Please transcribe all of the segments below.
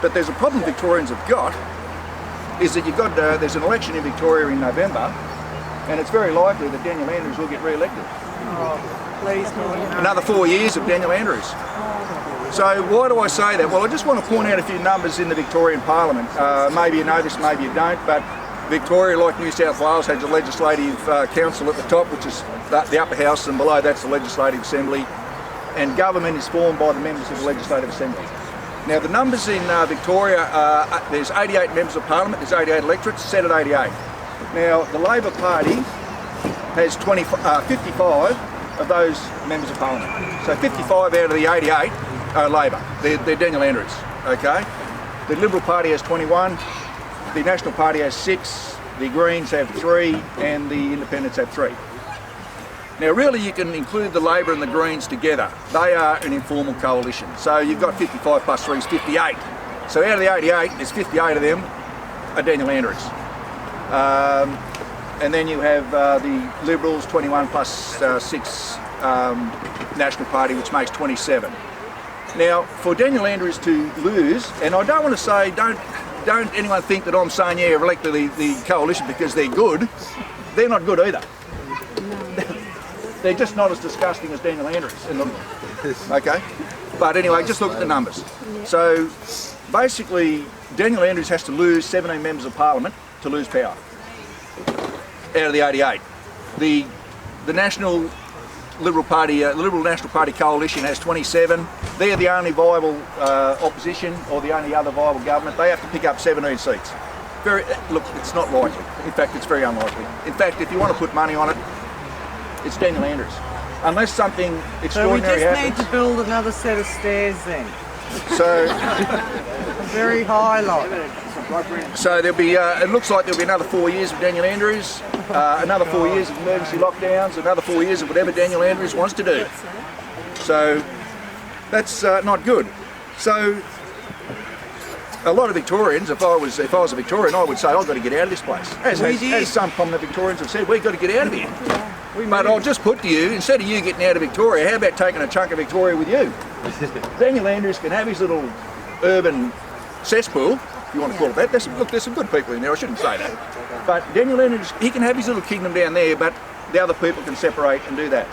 But there's a problem Victorians have got, is that you've got there's an election in Victoria in November, and it's very likely that Daniel Andrews will get re-elected. Oh, please, no. Another 4 years of Daniel Andrews. So why do I say that? Well, I just want to point out a few numbers in the Victorian Parliament. Maybe you know this, maybe you don't, but Victoria, like New South Wales, has a legislative council at the top, which is the upper house, and below that's the Legislative Assembly. And government is formed by the members of the Legislative Assembly. Now the numbers in Victoria, there's 88 members of Parliament, there's 88 electorates, set at 88. Now the Labor Party has 55 of those members of Parliament. So 55 out of the 88 are Labor, they're Daniel Andrews, okay? The Liberal Party has 21, the National Party has 6, the Greens have 3, and the Independents have 3. Now really you can include the Labor and the Greens together. They are an informal coalition. So you've got 55 plus 3 is 58. So out of the 88, there's 58 of them are Daniel Andrews. And then you have the Liberals, 21 plus 6 National Party, which makes 27. Now for Daniel Andrews to lose, and I don't want to say, don't anyone think that I'm saying, yeah, elect the coalition because they're good. They're not good either. They're just not as disgusting as Daniel Andrews. Okay? But anyway, just look at the numbers. So basically, Daniel Andrews has to lose 17 members of Parliament to lose power out of the 88. The National Liberal Party, Liberal National Party coalition has 27. They're the only viable opposition, or the only other viable government. They have to pick up 17 seats. Look, it's not likely. In fact, it's very unlikely. In fact, if you want to put money on it, it's Daniel Andrews. Unless something extraordinary happens. So we just need to build another set of stairs then. So a very high lot. So there'll be. It looks like there'll be another 4 years of Daniel Andrews, another 4 years of emergency lockdowns, another 4 years of whatever Daniel Andrews wants to do. So that's not good. So a lot of Victorians, if I was a Victorian, I would say I've got to get out of this place. As some prominent Victorians have said, we've got to get out of here. But I'll just put to you, instead of you getting out of Victoria, how about taking a chunk of Victoria with you? Daniel Andrews can have his little urban cesspool, if you want to call it that. Look, there's some good people in there, I shouldn't say that. But Daniel Andrews, he can have his little kingdom down there, but the other people can separate and do that.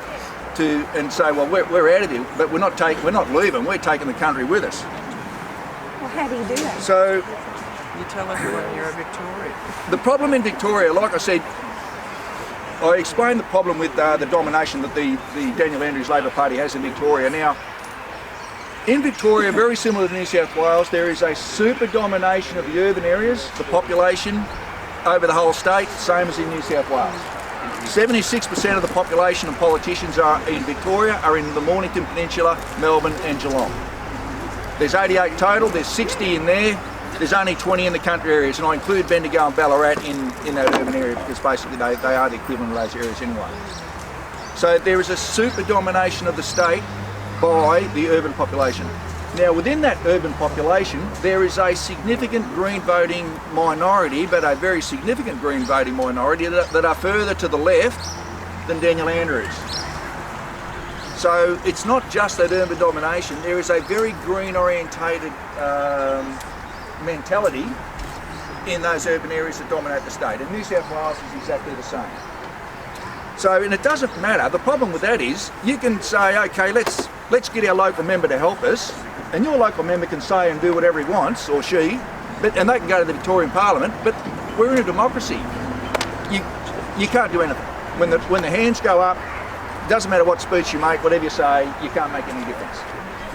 And say, well, we're out of here, but we're not leaving, we're taking the country with us. Well, how do you do that? So, you tell everyone you're a Victorian. The problem in Victoria, like I said, I explained the problem with the domination that the Daniel Andrews Labor Party has in Victoria. Now, in Victoria, very similar to New South Wales, there is a super domination of the urban areas, the population over the whole state, same as in New South Wales. 76% of the population and politicians in Victoria are in the Mornington Peninsula, Melbourne and Geelong. There's 88 total, there's 60 in there. There's only 20 in the country areas, and I include Bendigo and Ballarat in that urban area because basically they are the equivalent of those areas anyway. So there is a super domination of the state by the urban population. Now within that urban population there is a significant green voting minority, but a very significant green voting minority that are further to the left than Daniel Andrews. So it's not just that urban domination, there is a very green orientated mentality in those urban areas that dominate the state, and New South Wales is exactly the same. So, and it doesn't matter, the problem with that is you can say, okay, let's get our local member to help us, and your local member can say and do whatever he wants, or she, and they can go to the Victorian Parliament, but we're in a democracy. You can't do anything. When the hands go up, it doesn't matter what speech you make, whatever you say, you can't make any difference.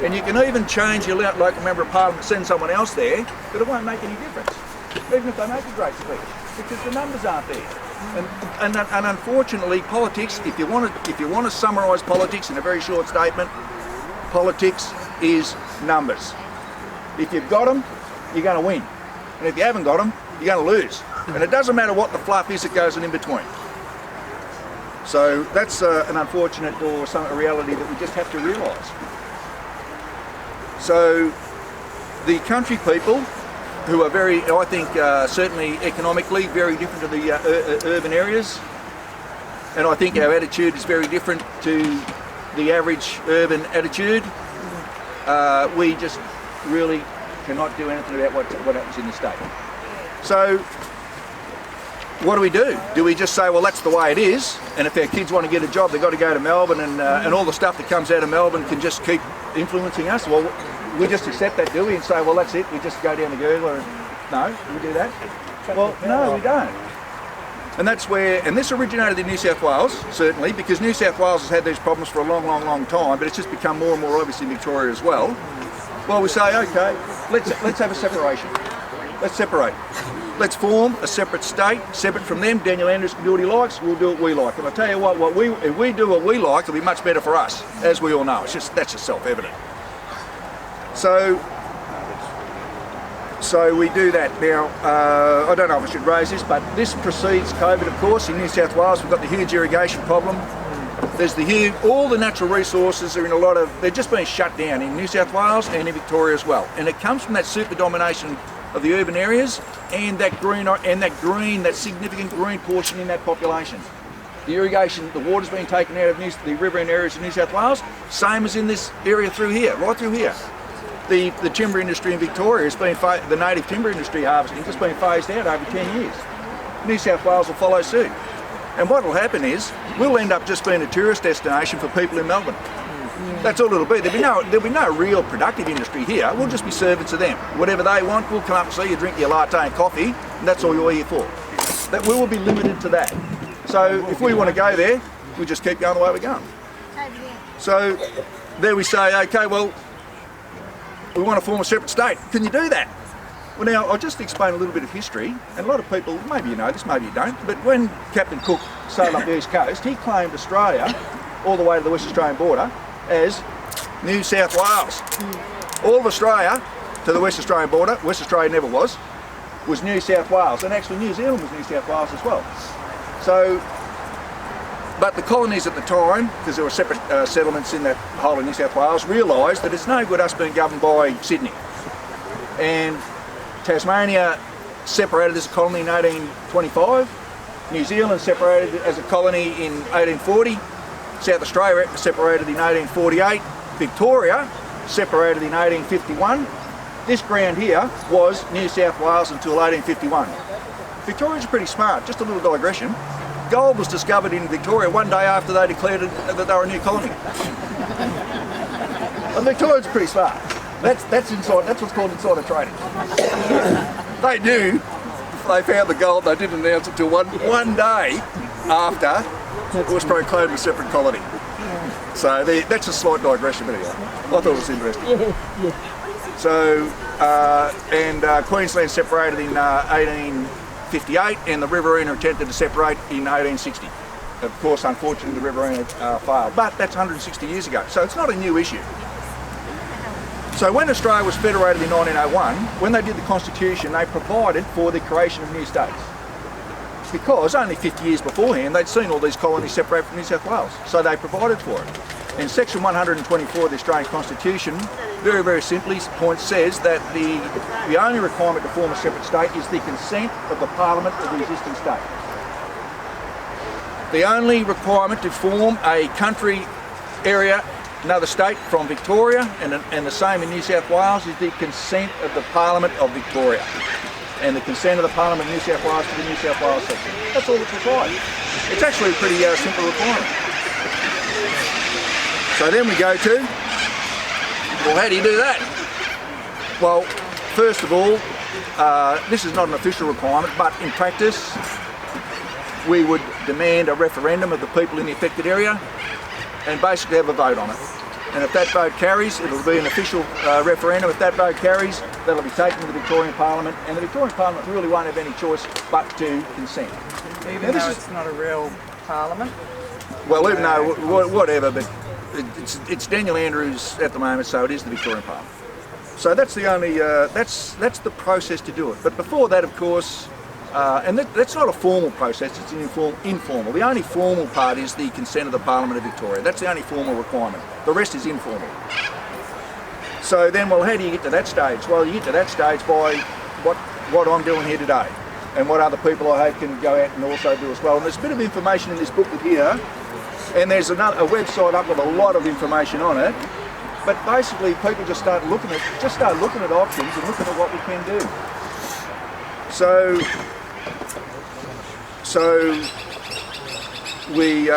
And you can even change your local member of Parliament, send someone else there, but it won't make any difference, even if they make a great speech, because the numbers aren't there. And unfortunately, politics, if you want to summarise politics in a very short statement, politics is numbers. If you've got them, you're going to win. And if you haven't got them, you're going to lose. And it doesn't matter what the fluff is that goes in between. So that's an unfortunate or a reality that we just have to realise. So the country people, who are very, I think, certainly economically very different to the urban areas, and I think our attitude is very different to the average urban attitude. we just really cannot do anything about what happens in the state. So what do? Do we just say, well, that's the way it is, and if our kids want to get a job, they've got to go to Melbourne, and all the stuff that comes out of Melbourne can just keep influencing us? Well, we just accept that, do we, and say, well, that's it, we just go down to Google and... No, do we do that? Well, no, we don't. And that's where, and this originated in New South Wales, certainly, because New South Wales has had these problems for a long, long, long time, but it's just become more and more obvious in Victoria as well. Well, we say, okay, let's have a separation. Let's separate. Let's form a separate state, separate from them. Daniel Andrews can do what he likes, we'll do what we like. And I tell you what, if we do what we like, it'll be much better for us, as we all know. That's just self-evident. So we do that. Now, I don't know if I should raise this, but this precedes COVID, of course. In New South Wales, we've got the huge irrigation problem. There's all the natural resources are in they're just being shut down in New South Wales and in Victoria as well. And it comes from that super domination of the urban areas and that significant green portion in that population. The irrigation, the water's being taken out of the riverine areas of New South Wales, same as in this area through here, right through here. The timber industry in Victoria has been, the native timber industry harvesting has been phased out over 10 years. New South Wales will follow suit. And what will happen is, we'll end up just being a tourist destination for people in Melbourne. That's all it'll be. There'll be no real productive industry here. We'll just be servants to them. Whatever they want, we'll come up and see you, drink your latte and coffee, and that's all you're here for. That we will be limited to that. So if we want to go there, we just keep going the way we're going. So there we say, okay, well, we want to form a separate state. Can you do that? Well, now, I'll just explain a little bit of history, and a lot of people, maybe you know this, maybe you don't, but when Captain Cook sailed up the east coast, he claimed Australia, all the way to the West Australian border, as New South Wales. All of Australia to the West Australian border, West Australia never was New South Wales, and actually New Zealand was New South Wales as well. So, but the colonies at the time, because there were separate settlements in that whole of New South Wales, realised that it's no good us being governed by Sydney. And Tasmania separated as a colony in 1825, New Zealand separated as a colony in 1840, South Australia separated in 1848, Victoria separated in 1851. This ground here was New South Wales until 1851. Victorians are pretty smart, just a little digression. Gold was discovered in Victoria one day after they declared that they were a new colony. And Victorians are pretty smart. That's what's called insider trading. They knew they found the gold, they didn't announce it till one day after it was proclaimed a separate colony. So that's a slight digression, but anyway, I thought it was interesting. So, Queensland separated in 1858, and the Riverina attempted to separate in 1860. Of course, unfortunately, the Riverina failed, but that's 160 years ago, so it's not a new issue. So when Australia was federated in 1901, when they did the Constitution, they provided for the creation of new states. Because only 50 years beforehand, they'd seen all these colonies separate from New South Wales, so they provided for it. And Section 124 of the Australian Constitution, very, very simply, says that the only requirement to form a separate state is the consent of the Parliament of the existing state. The only requirement to form a country area, another state from Victoria, and the same in New South Wales, is the consent of the Parliament of Victoria and the consent of the Parliament of New South Wales to the New South Wales section. That's all that's required. It's actually a pretty simple requirement. So then we go to, well, how do you do that? Well, first of all, this is not an official requirement, but in practice, we would demand a referendum of the people in the affected area and basically have a vote on it. And if that vote carries, it'll be an official referendum. If that vote carries, that'll be taken to the Victorian Parliament, and the Victorian Parliament really won't have any choice but to consent. Even though it's not a real parliament? Well, even though, whatever, but it's Daniel Andrews at the moment, so it is the Victorian Parliament. So that's the only, that's the process to do it. But before that, of course, and that's not a formal process, it's an informal. The only formal part is the consent of the Parliament of Victoria. That's the only formal requirement. The rest is informal. So then, well, how do you get to that stage? Well, you get to that stage by what I'm doing here today, and what other people I hope can go out and also do as well. And there's a bit of information in this booklet here, and there's a website up with a lot of information on it. But basically, people just start looking at options and looking at what we can do. So we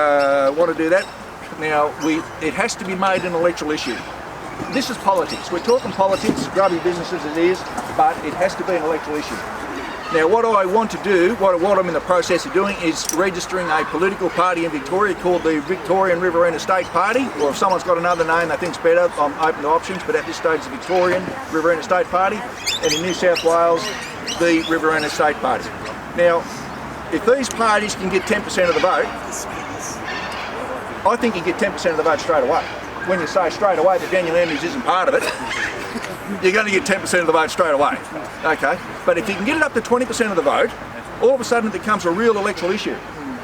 want to do that. Now, it has to be made an electoral issue. This is politics. We're talking politics, grubby business as it is, but it has to be an electoral issue. Now, what I want to do, what I'm in the process of doing, is registering a political party in Victoria called the Victorian Riverina State Party, or if someone's got another name they think's better, I'm open to options, but at this stage, the Victorian Riverina State Party, and in New South Wales, the Riverina State Party. Now, if these parties can get 10% of the vote, I think you get 10% of the vote straight away. When you say straight away that Daniel Andrews isn't part of it, you're going to get 10% of the vote straight away. Okay, but if you can get it up to 20% of the vote, all of a sudden it becomes a real electoral issue.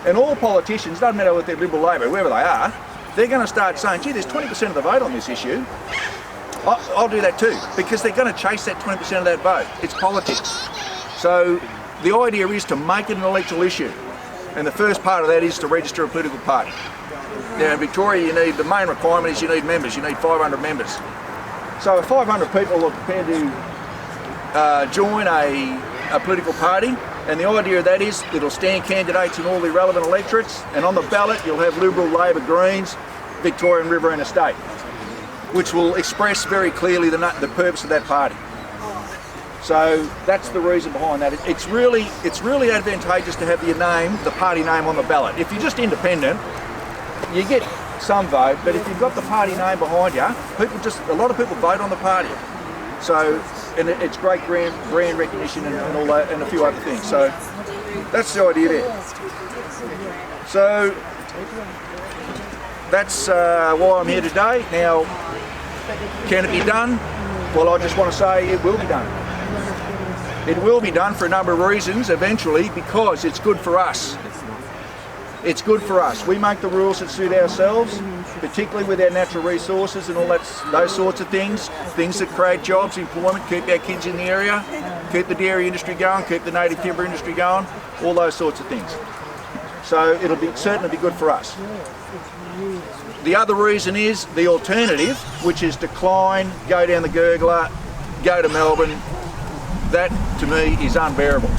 And all politicians, doesn't matter whether they're Liberal, Labor, wherever they are, they're going to start saying, gee, there's 20% of the vote on this issue. I'll do that too, because they're going to chase that 20% of that vote. It's politics. So the idea is to make it an electoral issue. And the first part of that is to register a political party. Now in Victoria, the main requirement is you need members. You need 500 members. So if 500 people are prepared to join a political party, and the idea of that is it'll stand candidates in all the relevant electorates, and on the ballot you'll have Liberal, Labor, Greens, Victorian Riverina State, which will express very clearly the purpose of that party. So that's the reason behind that. It's really advantageous to have the party name on the ballot. If you're just independent, you get some vote, but if you've got the party name behind you, a lot of people vote on the party. So, and it's great brand recognition and all that, and a few other things. So that's the idea there. So that's why I'm here today. Now, can it be done? Well, I just want to say it will be done. It will be done for a number of reasons eventually, because it's good for us. It's good for us. We make the rules that suit ourselves, particularly with our natural resources and all those sorts of things that create jobs, employment, keep our kids in the area, keep the dairy industry going, keep the native timber industry going, all those sorts of things. So it'll certainly be good for us. The other reason is the alternative, which is decline, go down the gurgler, go to Melbourne. That, to me, is unbearable.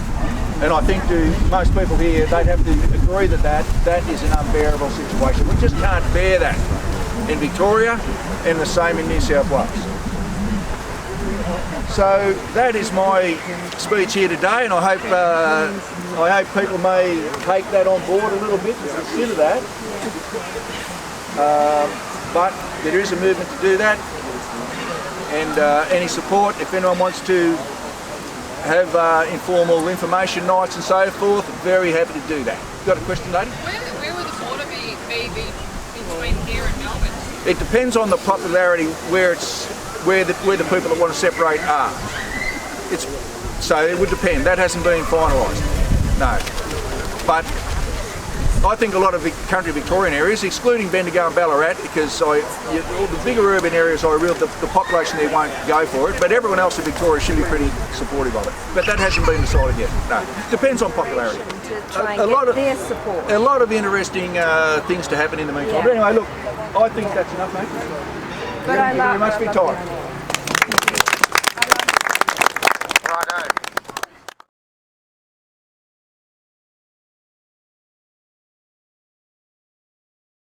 And I think to most people here, they'd have to agree that is an unbearable situation. We just can't bear that in Victoria, and the same in New South Wales. So that is my speech here today, and I hope people may take that on board a little bit and consider that. But there is a movement to do that, and any support, if anyone wants to have informal information nights and so forth, very happy to do that. Got a question, lady? Where will the border be between here and Melbourne? It depends on the popularity where the people that want to separate are. So it would depend. That hasn't been finalised. No. But I think a lot of country Victorian areas, excluding Bendigo and Ballarat, because all the bigger urban areas, the population there won't go for it, but everyone else in Victoria should be pretty supportive of it. But that hasn't been decided yet. No, depends on popularity. A lot of their support. A lot of interesting things to happen in the meantime. Yeah. But anyway, look, I think that's enough, mate. But Thank you very much for your time.